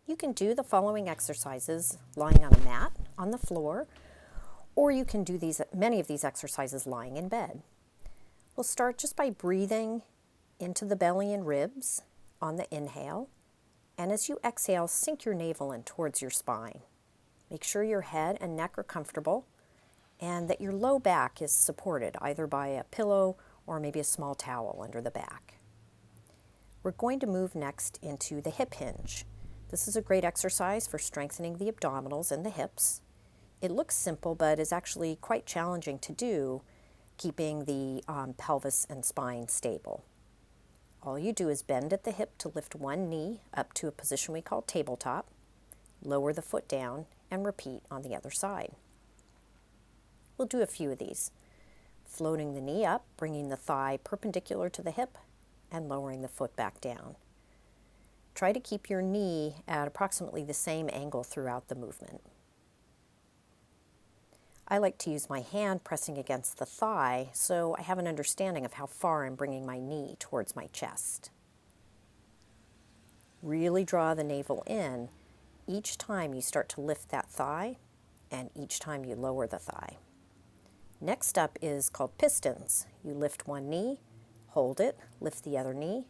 You can do the following exercises lying on a mat on the floor, or you can do many of these exercises lying in bed. We'll start just by breathing into the belly and ribs on the inhale, and as you exhale, sink your navel in towards your spine. Make sure your head and neck are comfortable and that your low back is supported either by a pillow or maybe a small towel under the back. We're going to move next into the hip hinge. This is a great exercise for strengthening the abdominals and the hips. It looks simple, but is actually quite challenging to do, keeping the pelvis and spine stable. All you do is bend at the hip to lift one knee up to a position we call tabletop, lower the foot down, and repeat on the other side. We'll do a few of these. Floating the knee up, bringing the thigh perpendicular to the hip, and lowering the foot back down. Try to keep your knee at approximately the same angle throughout the movement. I like to use my hand pressing against the thigh so I have an understanding of how far I'm bringing my knee towards my chest. Really draw the navel in each time you start to lift that thigh and each time you lower the thigh. Next up is called Pistons. You lift one knee, hold it, lift the other knee,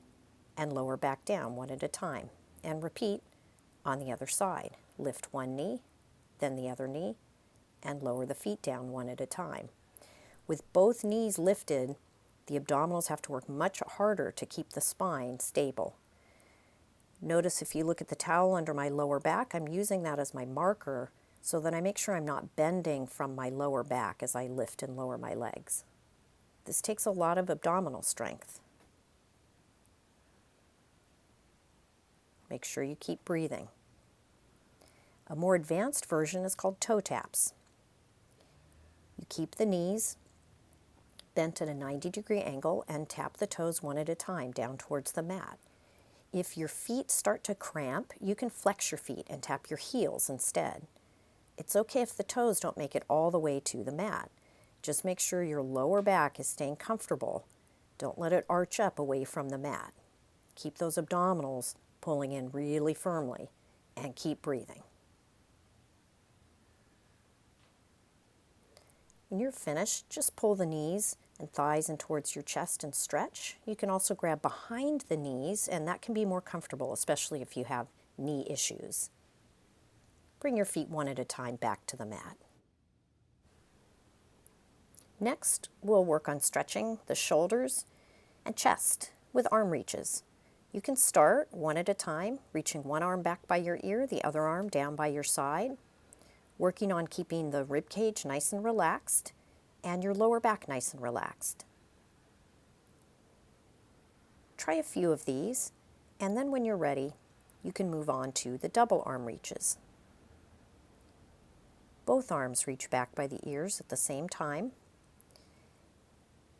and lower back down one at a time. And repeat on the other side. Lift one knee, then the other knee, and lower the feet down one at a time. With both knees lifted, the abdominals have to work much harder to keep the spine stable. Notice if you look at the towel under my lower back, I'm using that as my marker so that I make sure I'm not bending from my lower back as I lift and lower my legs. This takes a lot of abdominal strength. Make sure you keep breathing. A more advanced version is called toe taps. You keep the knees bent at a 90-degree angle and tap the toes one at a time down towards the mat. If your feet start to cramp, you can flex your feet and tap your heels instead. It's okay if the toes don't make it all the way to the mat. Just make sure your lower back is staying comfortable. Don't let it arch up away from the mat. Keep those abdominals pulling in really firmly, and keep breathing. When you're finished, just pull the knees and thighs in towards your chest and stretch. You can also grab behind the knees, and that can be more comfortable, especially if you have knee issues. Bring your feet one at a time back to the mat. Next, we'll work on stretching the shoulders and chest with arm reaches. You can start one at a time, reaching one arm back by your ear, the other arm down by your side, working on keeping the rib cage nice and relaxed and your lower back nice and relaxed. Try a few of these, and then when you're ready, you can move on to the double arm reaches. Both arms reach back by the ears at the same time.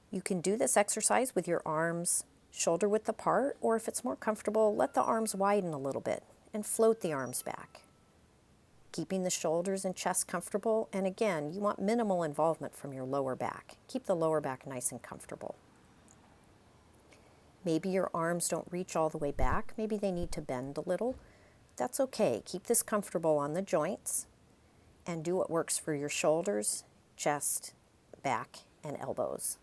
You can do this exercise with your arms shoulder width apart, or if it's more comfortable, let the arms widen a little bit and float the arms back. Keeping the shoulders and chest comfortable, and again, you want minimal involvement from your lower back. Keep the lower back nice and comfortable. Maybe your arms don't reach all the way back, maybe they need to bend a little. That's okay. Keep this comfortable on the joints and do what works for your shoulders, chest, back, and elbows.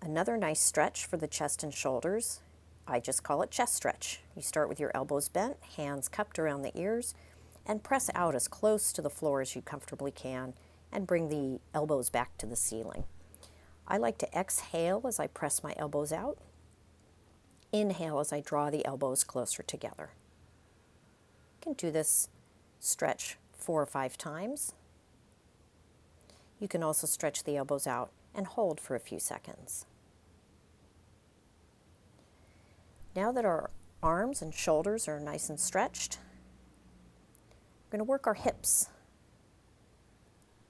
Another nice stretch for the chest and shoulders, I just call it chest stretch. You start with your elbows bent, hands cupped around the ears, and press out as close to the floor as you comfortably can, and bring the elbows back to the ceiling. I like to exhale as I press my elbows out, inhale as I draw the elbows closer together. You can do this stretch 4 or 5 times. You can also stretch the elbows out and hold for a few seconds. Now that our arms and shoulders are nice and stretched, we're going to work our hips.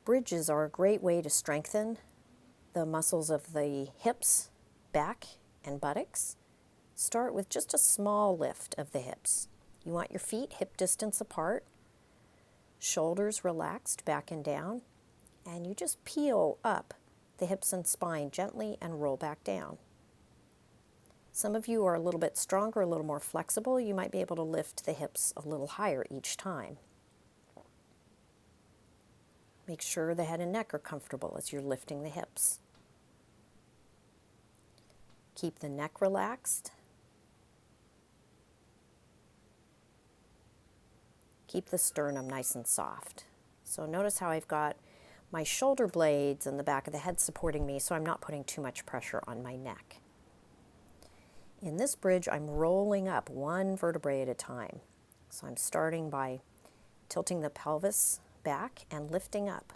Bridges are a great way to strengthen the muscles of the hips, back, and buttocks. Start with just a small lift of the hips. You want your feet hip distance apart, shoulders relaxed back and down, and you just peel up the hips and spine gently and roll back down. Some of you are a little bit stronger, a little more flexible. You might be able to lift the hips a little higher each time. Make sure the head and neck are comfortable as you're lifting the hips. Keep the neck relaxed. Keep the sternum nice and soft. So notice how I've got my shoulder blades and the back of the head supporting me, so I'm not putting too much pressure on my neck. In this bridge, I'm rolling up one vertebrae at a time. So I'm starting by tilting the pelvis back and lifting up.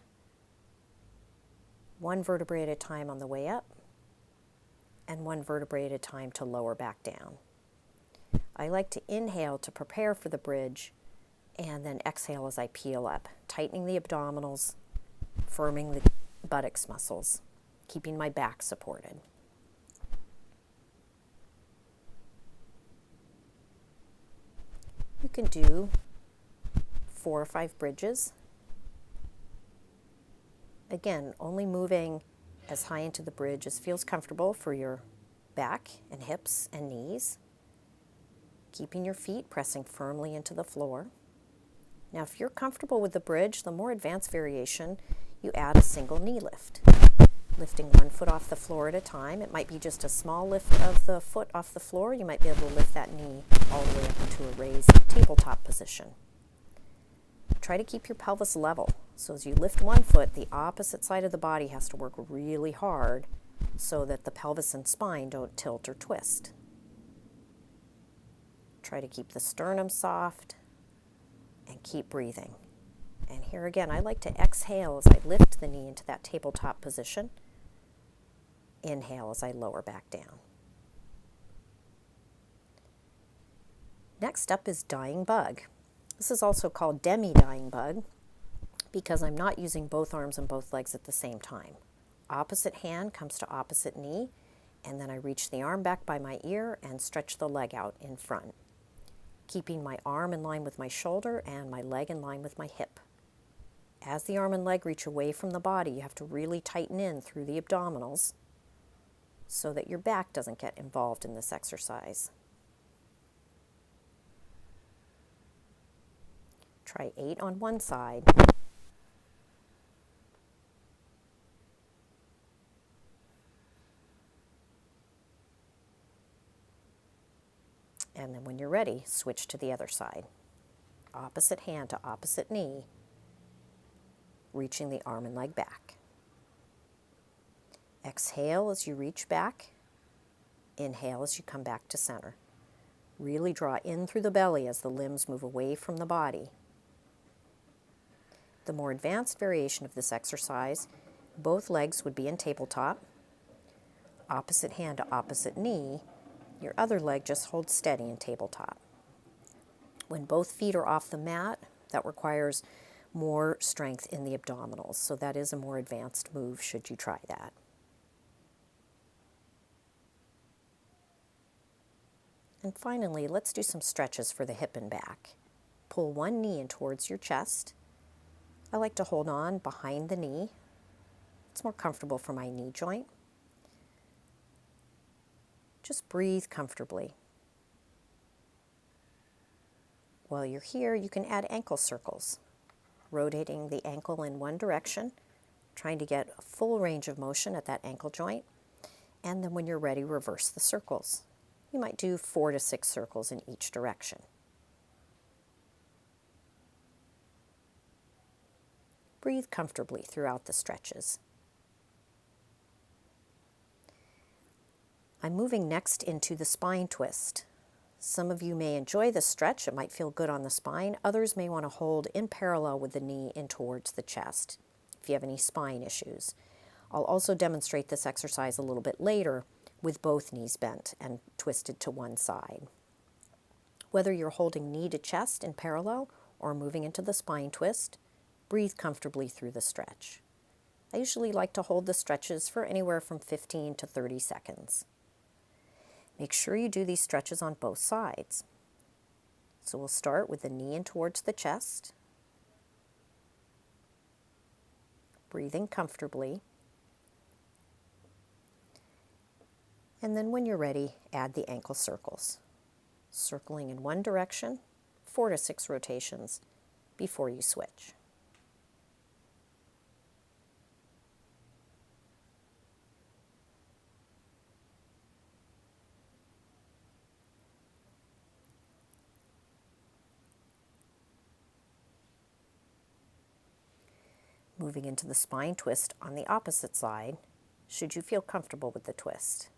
One vertebrae at a time on the way up, and one vertebrae at a time to lower back down. I like to inhale to prepare for the bridge, and then exhale as I peel up, tightening the abdominals, firming the buttocks muscles, keeping my back supported. You can do 4 or 5 bridges. Again, only moving as high into the bridge as feels comfortable for your back and hips and knees. Keeping your feet pressing firmly into the floor. Now, if you're comfortable with the bridge, the more advanced variation, you add a single knee lift. Lifting one foot off the floor at a time. It might be just a small lift of the foot off the floor. You might be able to lift that knee all the way up into a raised tabletop position. Try to keep your pelvis level. So as you lift one foot, the opposite side of the body has to work really hard so that the pelvis and spine don't tilt or twist. Try to keep the sternum soft and keep breathing. And here again, I like to exhale as I lift the knee into that tabletop position. Inhale as I lower back down. Next up is dying bug. This is also called demi-dying bug because I'm not using both arms and both legs at the same time. Opposite hand comes to opposite knee, and then I reach the arm back by my ear and stretch the leg out in front, keeping my arm in line with my shoulder and my leg in line with my hip. As the arm and leg reach away from the body, you have to really tighten in through the abdominals so that your back doesn't get involved in this exercise. Try 8 on one side. And then when you're ready, switch to the other side. Opposite hand to opposite knee, reaching the arm and leg back. Exhale as you reach back. Inhale as you come back to center. Really draw in through the belly as the limbs move away from the body. The more advanced variation of this exercise, both legs would be in tabletop. Opposite hand to opposite knee, your other leg just holds steady in tabletop. When both feet are off the mat, that requires more strength in the abdominals, so that is a more advanced move should you try that. And finally, let's do some stretches for the hip and back. Pull one knee in towards your chest. I like to hold on behind the knee. It's more comfortable for my knee joint. Just breathe comfortably. While you're here, you can add ankle circles, rotating the ankle in one direction, trying to get a full range of motion at that ankle joint, and then when you're ready, reverse the circles. You might do 4 to 6 circles in each direction. Breathe comfortably throughout the stretches. I'm moving next into the spine twist. Some of you may enjoy the stretch. It might feel good on the spine. Others may want to hold in parallel with the knee in towards the chest if you have any spine issues. I'll also demonstrate this exercise a little bit later with both knees bent and twisted to one side. Whether you're holding knee to chest in parallel or moving into the spine twist, breathe comfortably through the stretch. I usually like to hold the stretches for anywhere from 15 to 30 seconds. Make sure you do these stretches on both sides. So we'll start with the knee in towards the chest, breathing comfortably. And then when you're ready, add the ankle circles, circling in one direction, 4 to 6 rotations before you switch. Moving into the spine twist on the opposite side, should you feel comfortable with the twist.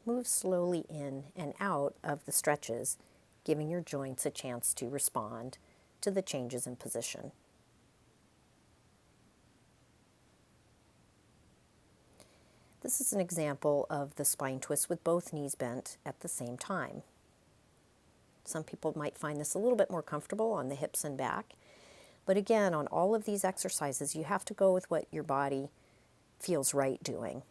Move slowly in and out of the stretches, giving your joints a chance to respond to the changes in position. This is an example of the spine twist with both knees bent at the same time. Some people might find this a little bit more comfortable on the hips and back, but again, on all of these exercises, you have to go with what your body feels right doing.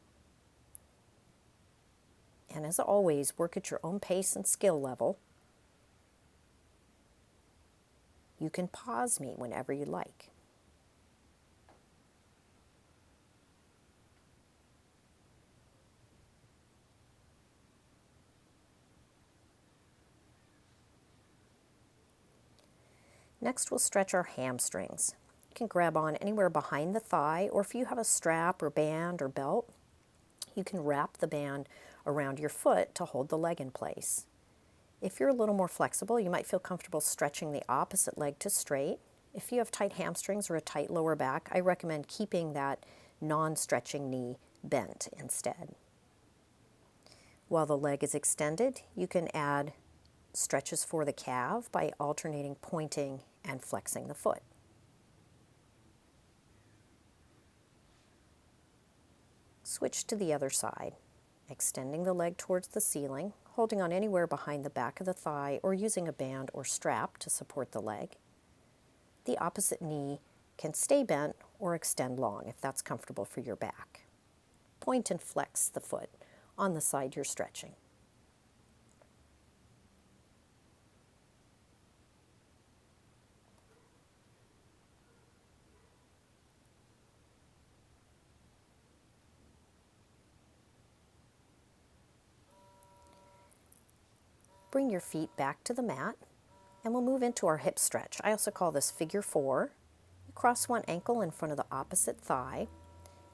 And as always, work at your own pace and skill level. You can pause me whenever you like. Next, we'll stretch our hamstrings. You can grab on anywhere behind the thigh, or if you have a strap or band or belt, you can wrap the band around your foot to hold the leg in place. If you're a little more flexible, you might feel comfortable stretching the opposite leg to straight. If you have tight hamstrings or a tight lower back, I recommend keeping that non-stretching knee bent instead. While the leg is extended, you can add stretches for the calf by alternating pointing and flexing the foot. Switch to the other side, extending the leg towards the ceiling, holding on anywhere behind the back of the thigh or using a band or strap to support the leg. The opposite knee can stay bent or extend long if that's comfortable for your back. Point and flex the foot on the side you're stretching. Bring your feet back to the mat, and we'll move into our hip stretch. I also call this figure 4. You cross one ankle in front of the opposite thigh.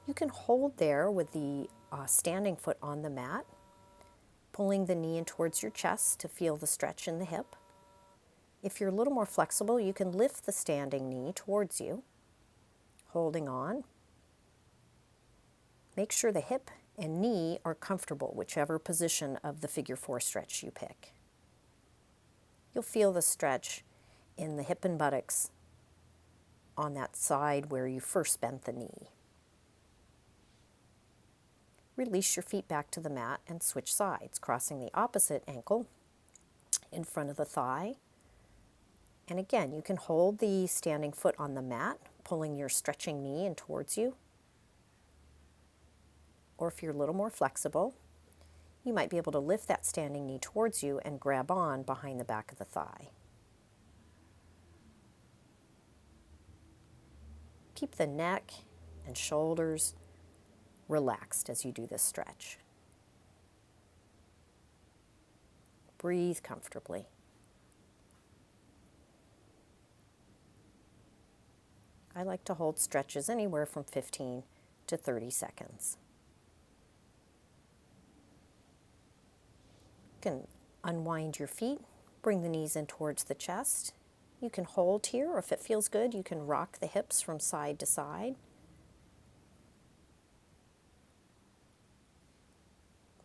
You can hold there with the standing foot on the mat, pulling the knee in towards your chest to feel the stretch in the hip. If you're a little more flexible, you can lift the standing knee towards you, holding on. Make sure the hip and knee are comfortable, whichever position of the figure 4 stretch you pick. You'll feel the stretch in the hip and buttocks on that side where you first bent the knee. Release your feet back to the mat and switch sides, crossing the opposite ankle in front of the thigh. And again, you can hold the standing foot on the mat, pulling your stretching knee in towards you. Or if you're a little more flexible, you might be able to lift that standing knee towards you and grab on behind the back of the thigh. Keep the neck and shoulders relaxed as you do this stretch. Breathe comfortably. I like to hold stretches anywhere from 15 to 30 seconds. You can unwind your feet, bring the knees in towards the chest. You can hold here, or if it feels good, you can rock the hips from side to side.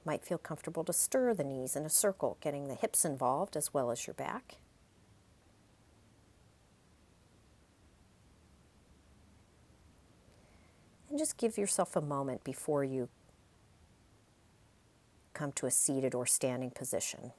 Might feel comfortable to stir the knees in a circle, getting the hips involved as well as your back. And just give yourself a moment before you come to a seated or standing position.